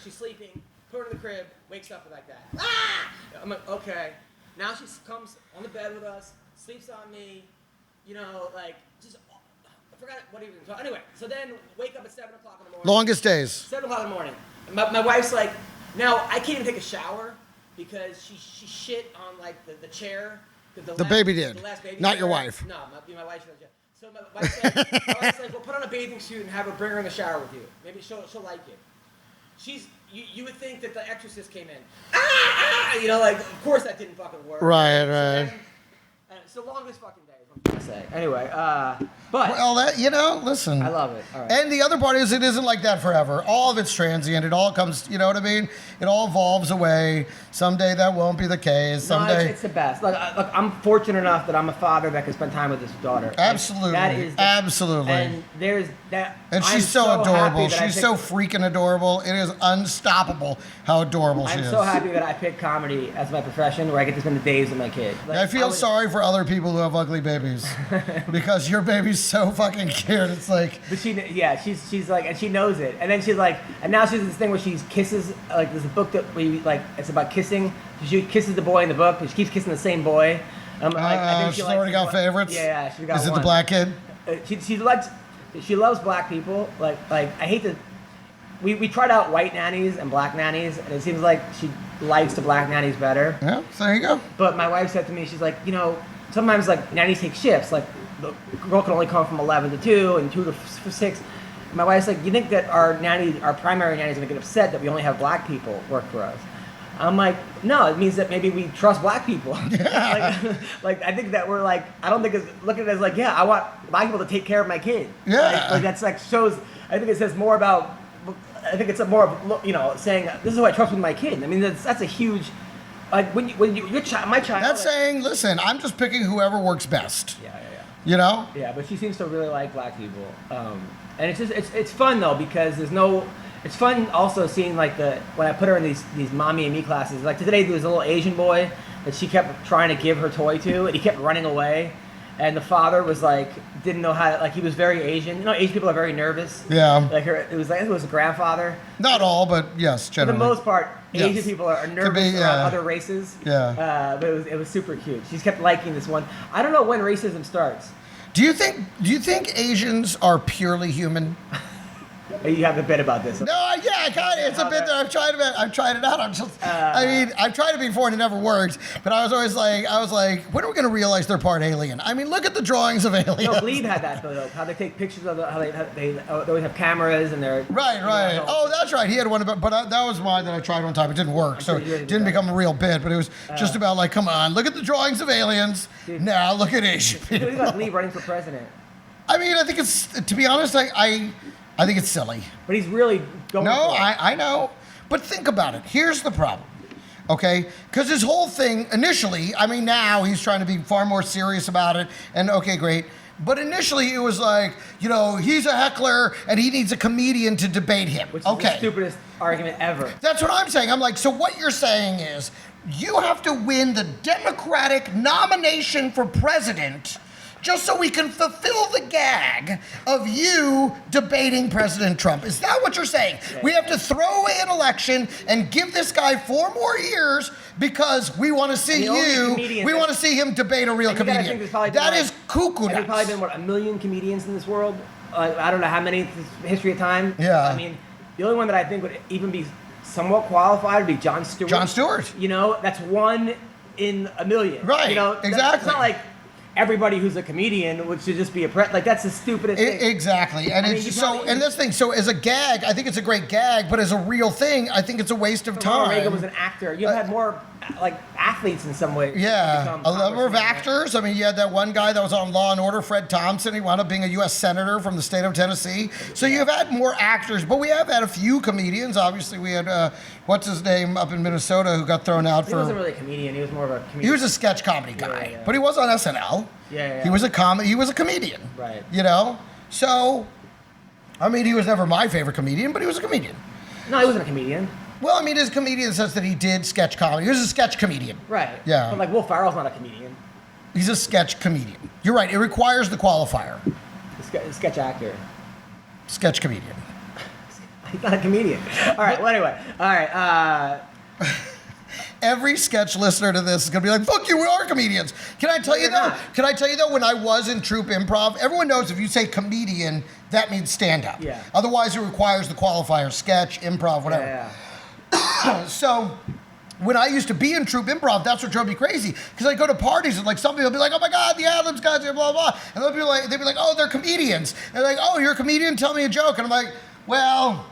She's sleeping. Put her in the crib. Wakes up like that. Ah! I'm like, okay. Now she comes on the bed with us. Sleeps on me. Just. I forgot what even. So anyway, so then wake up at 7 o'clock in the morning.
Longest days.
7 o'clock in the morning. My wife's like, now I can't even take a shower because she shit on like the chair.
The baby did.
The last baby
not your wife.
No, my wife. So my wife's like, well, put on a bathing suit and have her bring her in the shower with you. Maybe she'll like it. You would think that the Exorcist came in. Of course that didn't fucking work.
Right.
It's the longest fucking day. I'm gonna say. Anyway, but
well, listen.
I love it. All right.
And the other part is, it isn't like that forever. All of it's transient. It all comes. You know what I mean? It all evolves away. Someday that won't be the case. Someday
it's the best. Look, I'm fortunate enough that I'm a father that can spend time with his daughter.
Absolutely.
That is
absolutely.
And there's that.
And she's so adorable. She's so freaking adorable. It is unstoppable how adorable she is.
I'm so happy that I picked comedy as my profession, where I get to spend the days with my kid.
I feel sorry for other people who have ugly babies because your baby's so fucking cute. It's like.
But she's like, and she knows it. And then she's like, and now she's this thing where she kisses. Like there's a book that it's about kissing. She kisses the boy in the book, and she keeps kissing the same boy. I think
she's already got favorites.
Yeah, she's got one.
Is it the black kid?
She loves black people. Like I hate to. We tried out white nannies and black nannies, and it seems like she likes the black nannies better.
Yeah, so there you go.
But my wife said to me, she's like, sometimes like nannies take shifts. Like the girl can only come from 11 to 2 and 2 to 6. And my wife's like, you think that our primary nanny is gonna get upset that we only have black people work for us? I'm like, no, it means that maybe we trust black people.
Yeah.
like I think that we're like, I don't think it's look at it as like, yeah, I want black people to take care of my kid.
Yeah.
Like that's like shows. I think it says more about I think it's a more of, saying this is who I trust with my kid. I mean, that's a huge. Like your child, my child.
That's saying, listen, I'm just picking whoever works best.
Yeah.
You know?
Yeah, but she seems to really like black people, and it's fun though because there's no. It's fun also seeing like when I put her in these mommy and me classes. Like today, there was a little Asian boy that she kept trying to give her toy to, and he kept running away. And the father was like, didn't know how. Like he was very Asian. You know, Asian people are very nervous.
Yeah.
Like it was a grandfather.
Not all, but yes, generally.
For the most part,
Yes.
Asian people are nervous around other races.
Yeah.
But it was super cute. She just kept liking this one. I don't know when racism starts.
Do you think Asians are purely human?
You have a bit about this.
No, yeah, kind of. It's a bit that I've tried it out. I've tried it before and it never worked. But I was like, when are we going to realize they're part alien? I mean, look at the drawings of aliens.
No, Bleed had that though. How they take pictures of how they always have cameras and they're
right. Oh, that's right. He had one about, but that was mine that I tried one time. It didn't work, so it didn't become a real bit. But it was just about like, come on, look at the drawings of aliens. Now look at Asian people.
He's like Lee running for president.
I mean, I think it's, to be honest, I think it's silly.
But he's really going.
No,
for it.
I know. But think about it. Here's the problem. Okay? Because his whole thing, initially, I mean, now he's trying to be far more serious about it. And okay, great. But initially, it was like, he's a heckler and he needs a comedian to debate him.
Which is the stupidest argument ever.
That's what I'm saying. I'm like, so what you're saying is you have to win the Democratic nomination for president just so we can fulfill the gag of you debating President Trump. Is that what you're saying?
Yeah.
We have to throw away an election and give this guy 4 more years because we want to see we want to see him debate a real comedian. That is cuckoo nuts.
There's probably been, 1 million comedians in this world? I don't know how many, history of time.
Yeah.
I mean, the only one that I think would even be somewhat qualified would be Jon Stewart.
Jon Stewart.
That's 1 in a million.
Right, exactly.
It's not like everybody who's a comedian should just be that's the stupidest thing.
Exactly. And so as a gag, I think it's a great gag, but as a real thing, I think it's a waste of time.
Ronald Reagan was an actor. You had more like athletes in some ways.
Yeah, a number of actors. I mean, you had that one guy that was on Law and Order, Fred Thompson. He wound up being a U.S. Senator from the state of Tennessee. So you've had more actors, but we have had a few comedians. Obviously, we had, what's his name up in Minnesota who got thrown out for...
He wasn't really a comedian. He was more of a comedian.
He was a sketch comedy guy,
Yeah.
but he was on SNL.
Yeah.
He was a comedian.
Right.
So, I mean, he was never my favorite comedian, but he was a comedian.
No, he wasn't a comedian.
Well, I mean, he's a comedian in the sense that he did sketch comedy. He was a sketch comedian.
Right.
Yeah.
But like Will Ferrell's not a comedian.
He's a sketch comedian. You're right. It requires the qualifier.
Sketch actor.
Sketch comedian.
He's not a comedian. All right. Well, anyway. All right.
Every sketch listener to this is gonna be like, "Fuck you, we are comedians." Can I tell you though? When I was in troupe improv, everyone knows if you say comedian, that means stand-up.
Yeah.
Otherwise, it requires the qualifier: sketch, improv, whatever.
Yeah.
So, when I used to be in troupe improv, that's what drove me crazy. Because I'd go to parties and like some people would be like, "Oh my God, the Adams guys here, blah blah," and they'd be like, "Oh, they're comedians." And they're like, "Oh, you're a comedian? Tell me a joke." And I'm like, "Well,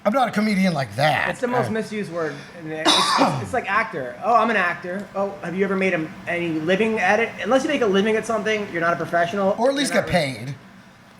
I'm not a comedian like that."
It's the most misused word. It's like actor. Oh, I'm an actor. Oh, have you ever made any living at it? Unless you make a living at something, you're not a professional.
Or at least get paid.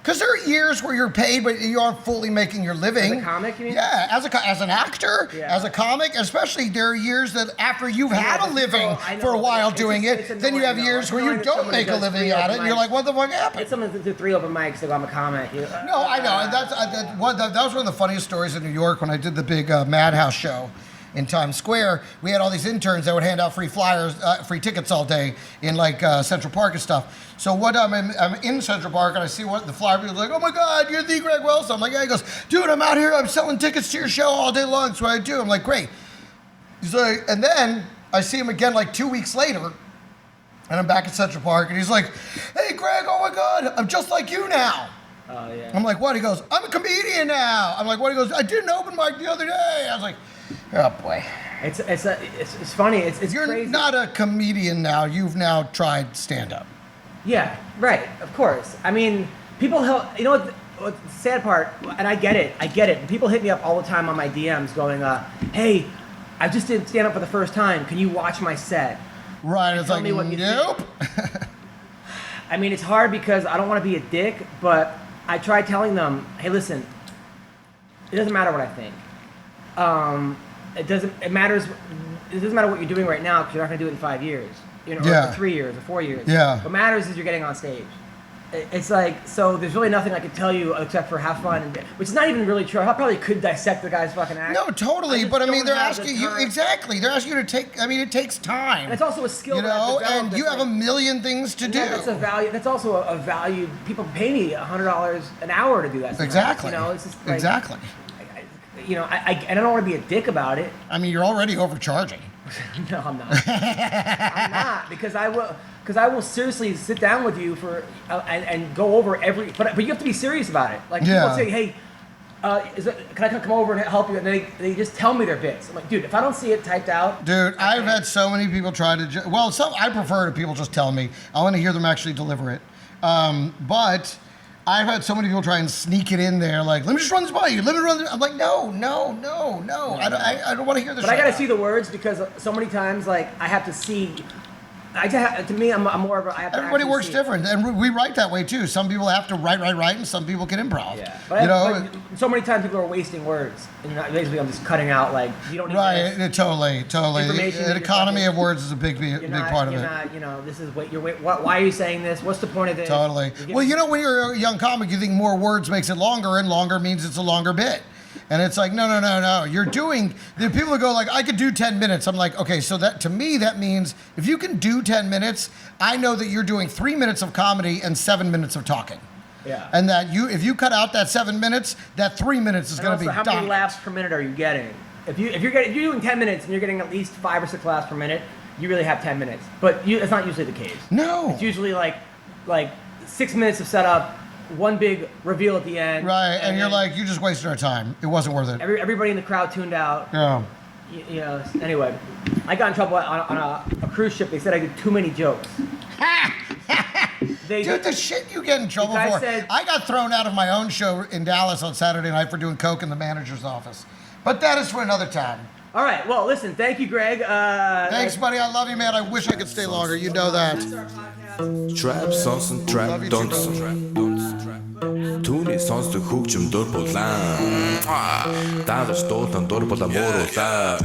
Because there are years where you're paid, but you aren't fully making your living.
As a comic, you mean?
Yeah, as an actor, as a comic, especially there are years that after you've had a living for a while doing it, then you have years where you don't make a living at it, and you're like, what the fuck happened?
It's someone to do 3 open mics to go, I'm a comic.
No, I know, and that was one of the funniest stories in New York when I did the big Madhouse show in Times Square. We had all these interns that would hand out free flyers, free tickets all day in like Central Park and stuff. So one time I'm in Central Park and I see the flyer, people are like, "Oh my God, you're the Greg Wilson." I'm like, "Yeah." He goes, "Dude, I'm out here, I'm selling tickets to your show all day long. That's what I do." I'm like, "Great." He's like, and then I see him again like 2 weeks later, and I'm back at Central Park, and he's like, "Hey Greg, oh my God, I'm just like you now."
Oh yeah.
I'm like, "What?" He goes, "I'm a comedian now." I'm like, "What?" He goes, "I did an open mic the other day." I was like, oh boy.
It's funny. It's
You're
crazy.
not a comedian now. You've now tried stand-up.
Yeah, right. Of course. I mean, people you know what the sad part, and I get it. People hit me up all the time on my DMs going, "Hey, I just did stand up for the first time. Can you watch my set?"
Right. It's
Tell
like,
me what you
nope.
I mean, it's hard because I don't want to be a dick, but I try telling them, "Hey, listen, it doesn't matter what I think. It doesn't matter what you're doing right now because you're not going to do it in 5 years, or 3 years or 4 years.
Yeah.
What matters is you're getting on stage. It's like, so there's really nothing I could tell you except for have fun, which is not even really true. I probably could dissect the guy's fucking act.
No, totally. But I mean, they're asking you exactly. They're asking you to take. I mean, it takes time.
And it's also a skill.
And you have a million things to do.
That's a value. That's also a value. People pay me $100 an hour to do that.
Exactly.
It's just like,
exactly.
And I don't want to be a dick about it.
I mean, you're already overcharging.
No, I'm not. I'm not because I will seriously sit down with you and go over every. But you have to be serious about it. Like people say, hey, can I come over and help you? And they just tell me their bits. I'm like, dude, if I don't see it typed out.
Dude, I've had so many people try to. I prefer to people just tell me. I want to hear them actually deliver it. But I've had so many people try and sneak it in there, like, let me just run this by you. Let me run this. I'm like, no. I don't want to hear this.
But I got to see the words because so many times, like, I have to see. To me, I'm more of a. I have to
Everybody works different, and we write that way too. Some people have to write, and some people can improv.
Yeah, but so many times people are wasting words, and basically I'm just cutting out like you don't need
right. Totally. An economy of words is a big part of it.
This is why are you saying this? What's the point of this?
Totally. Well, when you're a young comic, you think more words makes it longer, and longer means it's a longer bit. And it's like, no. You're doing, the people who go like, I could do 10 minutes. I'm like, okay, so that to me, that means if you can do 10 minutes, I know that you're doing 3 minutes of comedy and 7 minutes of talking.
Yeah.
And that if you cut out that 7 minutes, that 3 minutes is going to be
how many laughs per minute are you getting? If you're doing 10 minutes and you're getting at least 5 or 6 laughs per minute, you really have 10 minutes. But it's not usually the case.
No.
It's usually like 6 minutes of setup, one big reveal at the end.
Right, and you're like, you just wasted our time. It wasn't worth it.
Everybody in the crowd tuned out.
Yeah.
Anyway, I got in trouble on a cruise ship. They said I did too many jokes.
Dude, the shit you get in trouble for. I got thrown out of my own show in Dallas on Saturday night for doing coke in the manager's office. But that is for another time.
All right, well, listen, thank you, Greg.
Thanks, buddy. I love you, man. I wish I could stay longer. You know that.
Trap songs and trap don't. Түүний сонсдог хөгжим дур булаа. Даадаж дуулан дур булаа мууруулаа.